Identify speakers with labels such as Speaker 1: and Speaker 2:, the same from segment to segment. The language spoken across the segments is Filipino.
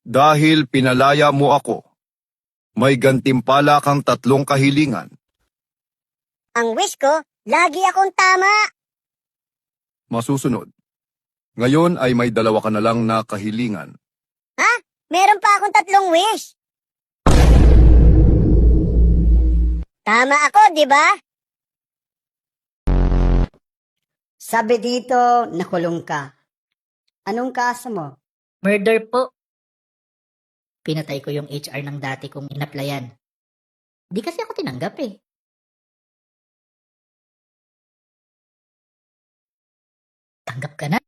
Speaker 1: Dahil pinalaya mo ako, may gantimpala kang 3 kahilingan.
Speaker 2: Ang wish ko, lagi akong tama.
Speaker 1: Masusunod. Ngayon ay may 2 ka na lang na kahilingan.
Speaker 2: Ha? Meron pa akong 3 wish. Tama ako, di ba?
Speaker 3: Sabi dito, nakulong ka. Anong kaso mo?
Speaker 4: Murder po. Pinatay ko yung HR ng dati kong inaplayan. Di kasi ako tinanggap eh. Tanggap ka na?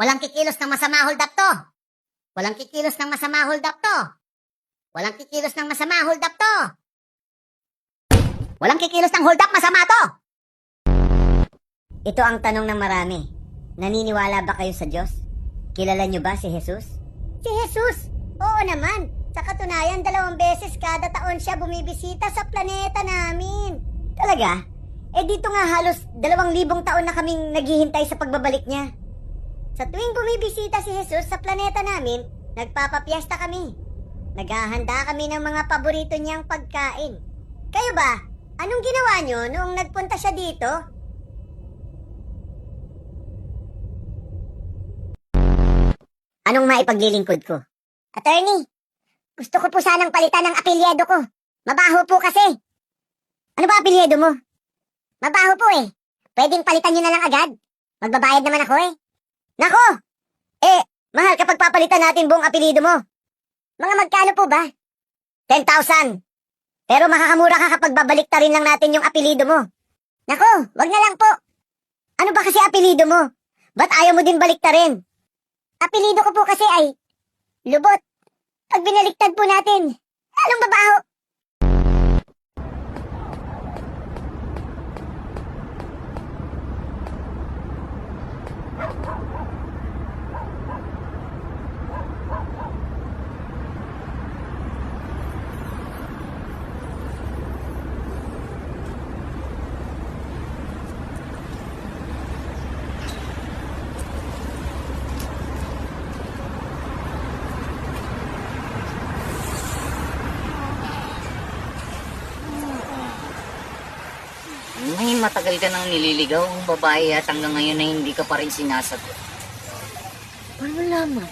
Speaker 2: Walang kikilos ng masama, hold up to. Walang kikilos ng masama, hold up to. Walang kikilos ng masama, hold up to. Walang kikilos ng hold up, masama to. Ito ang tanong ng marami. Naniniwala ba kayo sa Diyos? Kilala niyo ba si Jesus? Si Jesus? Oo naman. Sa katunayan, 2 beses kada taon siya bumibisita sa planeta namin. Talaga? Eh dito nga halos 2,000 taon na kaming naghihintay sa pagbabalik niya. Sa tuwing bumibisita si Jesus sa planeta namin, nagpapapiesta kami. Naghahanda kami ng mga paborito niyang pagkain. Kayo ba? Anong ginawa niyo noong nagpunta siya dito? Anong maipaglilingkod ko? Attorney, gusto ko po sanang palitan ng apelyido ko. Mabaho po kasi. Ano ba apelyido mo? Mabaho po eh. Pwedeng palitan nyo na lang agad. Magbabayad naman ako eh. Nako! Mahal kapag papalitan natin buong apelyido mo. Mga magkano po ba? 10,000. Pero makakamura ka kapag babalik ta rin lang natin yung apelyido mo. Nako, wag na lang po. Ano ba kasi apelyido mo? Ba't ayaw mo din balik ta rin? Apelyido ko po kasi ay Lubot. Pag binaliktad po natin, lalong babaho.
Speaker 5: May matagal ka nang nililigaw ang babae at hanggang ngayon ay hindi ka pa rin sinasagot.
Speaker 4: Paano laman?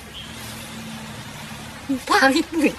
Speaker 5: Ang pangit mo eh.